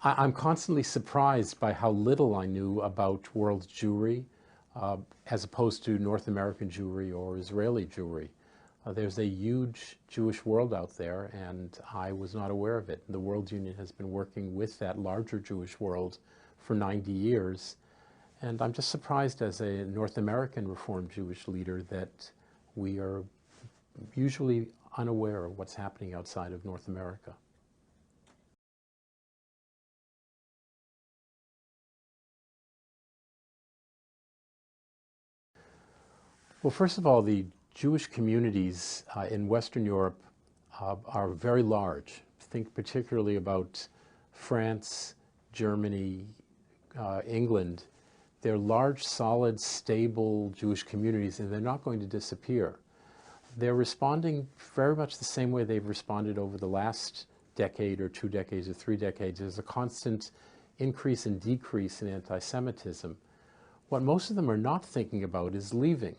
I'm constantly surprised by how little I knew about world Jewry as opposed to North American Jewry or Israeli Jewry. There's a huge Jewish world out there, and I was not aware of it. The World Union has been working with that larger Jewish world for 90 years, and I'm just surprised as a North American Reformed Jewish leader that we are usually unaware of what's happening outside of North America. Well, first of all, the Jewish communities in Western Europe are very large. Think particularly about France, Germany, England. They're large, solid, stable Jewish communities, and they're not going to disappear. They're responding very much the same way they've responded over the last decade or 2 decades or 3 decades. There's a constant increase and decrease in anti-Semitism. What most of them are not thinking about is leaving.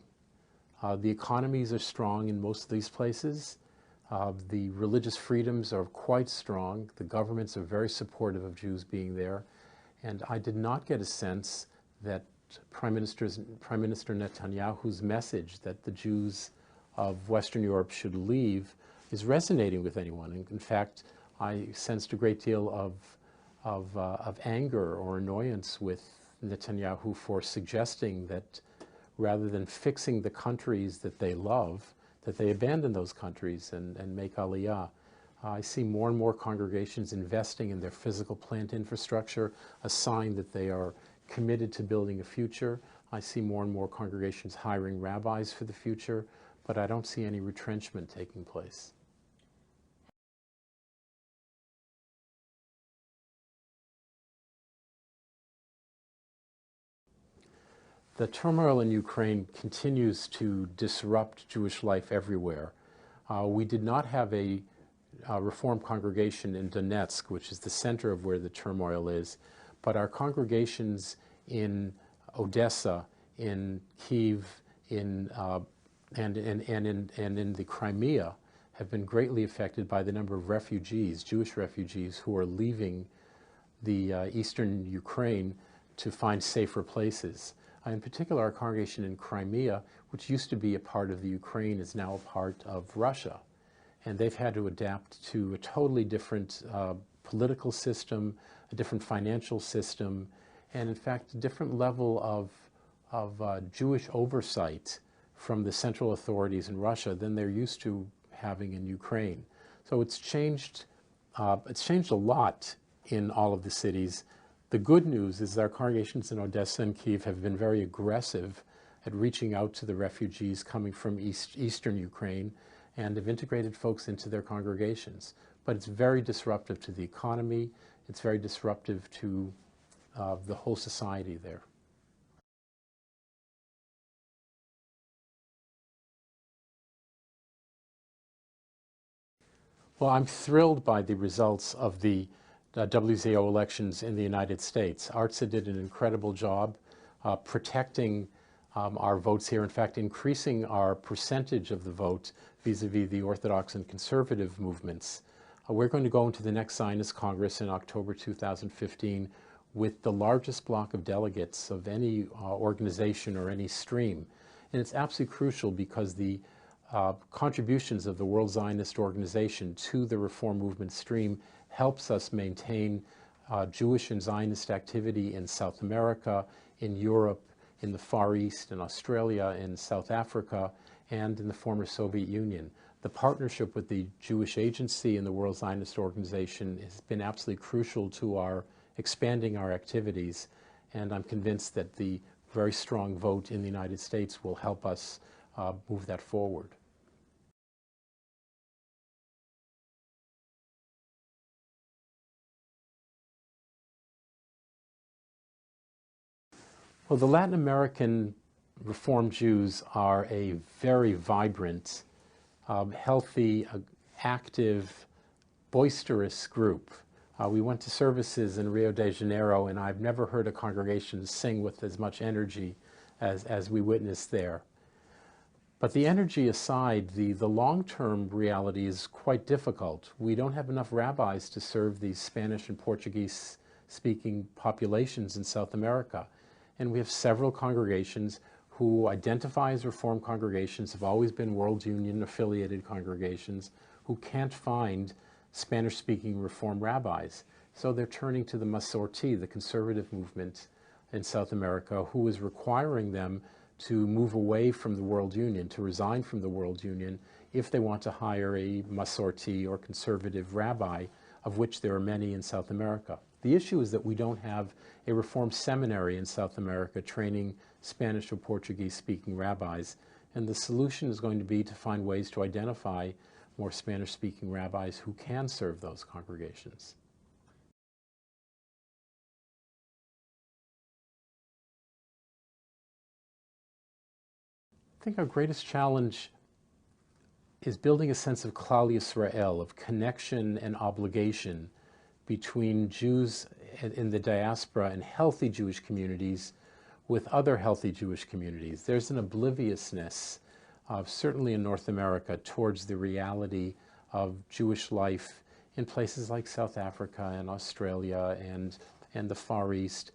The economies are strong in most of these places. The religious freedoms are quite strong. The governments are very supportive of Jews being there. And I did not get a sense that Prime Minister Netanyahu's message that the Jews of Western Europe should leave is resonating with anyone. And in fact, I sensed a great deal of anger or annoyance with Netanyahu for suggesting that rather than fixing the countries that they love, that they abandon those countries and make aliyah. I see more and more congregations investing in their physical plant infrastructure, a sign that they are committed to building a future. I see more and more congregations hiring rabbis for the future, but I don't see any retrenchment taking place. The turmoil in Ukraine continues to disrupt Jewish life everywhere. We did not have a Reformed congregation in Donetsk, which is the center of where the turmoil is, but our congregations in Odessa, in Kyiv, and in the Crimea have been greatly affected by the number of refugees, Jewish refugees, who are leaving the eastern Ukraine to find safer places. In particular, our congregation in Crimea, which used to be a part of the Ukraine, is now a part of Russia. And they've had to adapt to a totally different political system, a different financial system, and in fact, a different level of Jewish oversight from the central authorities in Russia than they're used to having in Ukraine. So it's changed a lot in all of the cities. The good news is our congregations in Odessa and Kyiv have been very aggressive at reaching out to the refugees coming from eastern Ukraine and have integrated folks into their congregations. But it's very disruptive to the economy. It's very disruptive to the whole society there. Well, I'm thrilled by the results of the WZO elections in the United States. ARTSA did an incredible job protecting our votes here, in fact, increasing our percentage of the vote vis-a-vis the Orthodox and conservative movements. We're going to go into the next Zionist Congress in October 2015 with the largest block of delegates of any organization or any stream. And it's absolutely crucial because the contributions of the World Zionist Organization to the Reform Movement stream helps us maintain Jewish and Zionist activity in South America, in Europe, in the Far East, in Australia, in South Africa, and in the former Soviet Union. The partnership with the Jewish Agency and the World Zionist Organization has been absolutely crucial to our expanding our activities, and I'm convinced that the very strong vote in the United States will help us move that forward. Well, the Latin American Reformed Jews are a very vibrant, healthy, active, boisterous group. We went to services in Rio de Janeiro, and I've never heard a congregation sing with as much energy as we witnessed there. But the energy aside, the long-term reality is quite difficult. We don't have enough rabbis to serve these Spanish and Portuguese speaking populations in South America. And we have several congregations who identify as Reform congregations, have always been World Union affiliated congregations, who can't find Spanish-speaking Reform rabbis. So they're turning to the Masorti, the conservative movement in South America, who is requiring them to move away from the World Union, to resign from the World Union, if they want to hire a Masorti or conservative rabbi, of which there are many in South America. The issue is that we don't have a Reform seminary in South America training Spanish or Portuguese-speaking rabbis, and the solution is going to be to find ways to identify more Spanish-speaking rabbis who can serve those congregations. I think our greatest challenge is building a sense of Klal Yisrael, of connection and obligation between Jews in the diaspora and healthy Jewish communities with other healthy Jewish communities. There's an obliviousness, certainly in North America, towards the reality of Jewish life in places like South Africa and Australia and the Far East.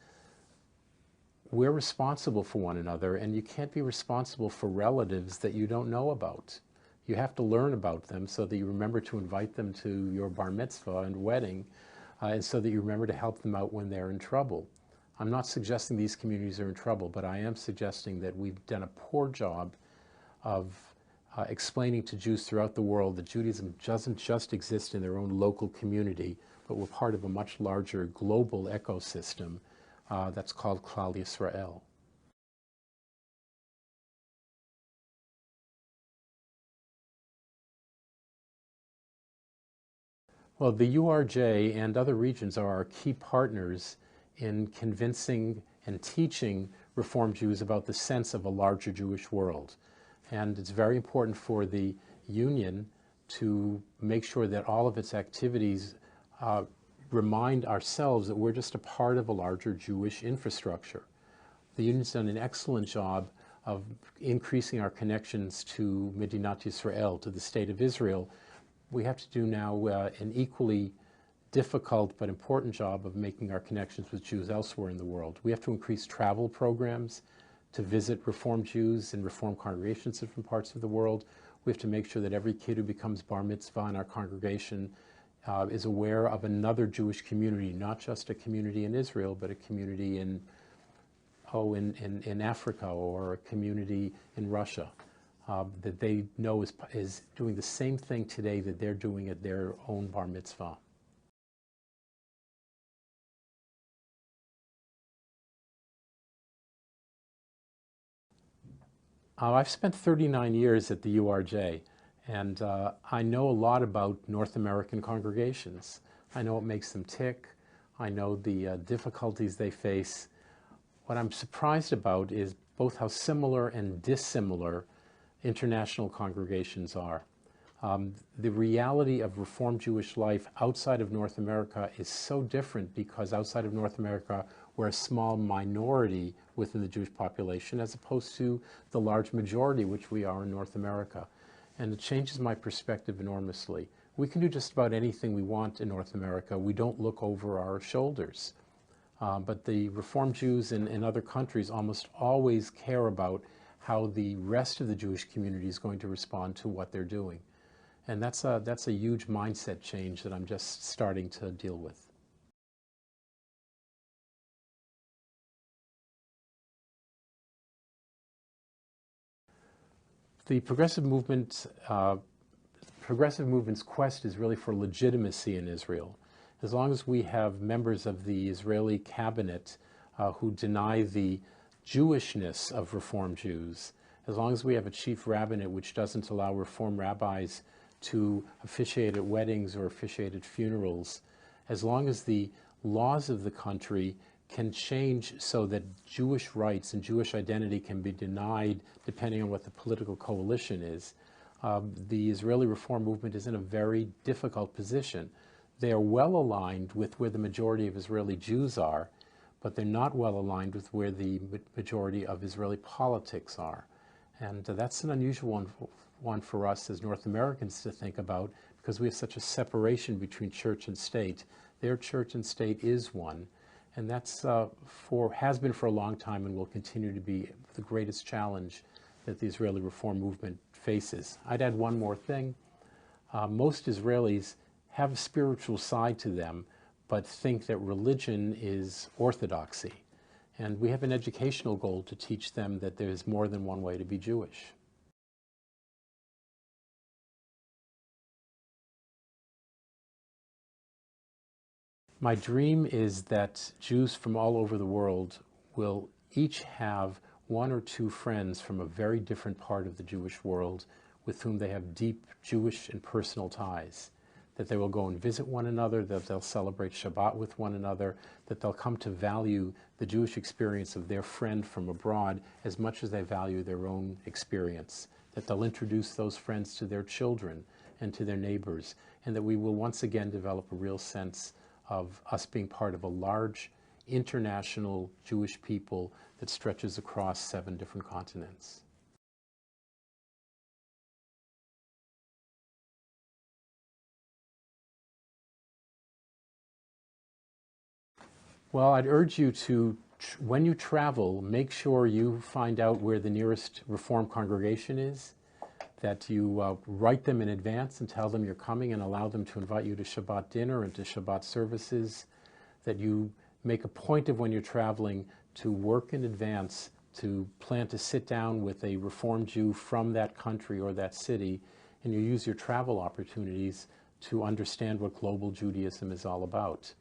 We're responsible for one another, and you can't be responsible for relatives that you don't know about. You have to learn about them so that you remember to invite them to your bar mitzvah and wedding, and so that you remember to help them out when they're in trouble. I'm not suggesting these communities are in trouble, but I am suggesting that we've done a poor job of explaining to Jews throughout the world that Judaism doesn't just exist in their own local community, but we're part of a much larger global ecosystem that's called Klal Yisrael. Well, the URJ and other regions are our key partners in convincing and teaching Reform Jews about the sense of a larger Jewish world. And it's very important for the Union to make sure that all of its activities remind ourselves that we're just a part of a larger Jewish infrastructure. The Union's done an excellent job of increasing our connections to Medinat Yisrael, to the State of Israel. We have to do now an equally difficult but important job of making our connections with Jews elsewhere in the world. We have to increase travel programs to visit Reform Jews in Reform congregations in different parts of the world. We have to make sure that every kid who becomes bar mitzvah in our congregation is aware of another Jewish community, not just a community in Israel, but a community in Africa or a community in Russia. That they know is doing the same thing today that they're doing at their own bar mitzvah. I've spent 39 years at the URJ, and I know a lot about North American congregations. I know what makes them tick. I know the difficulties they face. What I'm surprised about is both how similar and dissimilar international congregations are. The reality of Reform Jewish life outside of North America is so different because outside of North America we're a small minority within the Jewish population as opposed to the large majority which we are in North America. And it changes my perspective enormously. We can do just about anything we want in North America. We don't look over our shoulders. But the Reform Jews in other countries almost always care about how the rest of the Jewish community is going to respond to what they're doing. And that's a huge mindset change that I'm just starting to deal with. The progressive movement's quest is really for legitimacy in Israel. As long as we have members of the Israeli cabinet who deny the Jewishness of Reform Jews, as long as we have a chief rabbinate which doesn't allow Reform rabbis to officiate at weddings or officiate at funerals, as long as the laws of the country can change so that Jewish rights and Jewish identity can be denied depending on what the political coalition is, the Israeli Reform movement is in a very difficult position. They are well aligned with where the majority of Israeli Jews are, but they're not well aligned with where the majority of Israeli politics are. And that's an unusual one for us as North Americans to think about because we have such a separation between church and state. Their church and state is one. And that's has been for a long time and will continue to be the greatest challenge that the Israeli reform movement faces. I'd add one more thing. Most Israelis have a spiritual side to them, but think that religion is orthodoxy. And we have an educational goal to teach them that there's more than one way to be Jewish. My dream is that Jews from all over the world will each have one or two friends from a very different part of the Jewish world with whom they have deep Jewish and personal ties, that they will go and visit one another, that they'll celebrate Shabbat with one another, that they'll come to value the Jewish experience of their friend from abroad as much as they value their own experience, that they'll introduce those friends to their children and to their neighbors, and that we will once again develop a real sense of us being part of a large international Jewish people that stretches across 7 different continents. Well, I'd urge you to, when you travel, make sure you find out where the nearest Reform congregation is, that you write them in advance and tell them you're coming and allow them to invite you to Shabbat dinner and to Shabbat services, that you make a point of when you're traveling to work in advance to plan to sit down with a Reform Jew from that country or that city, and you use your travel opportunities to understand what global Judaism is all about.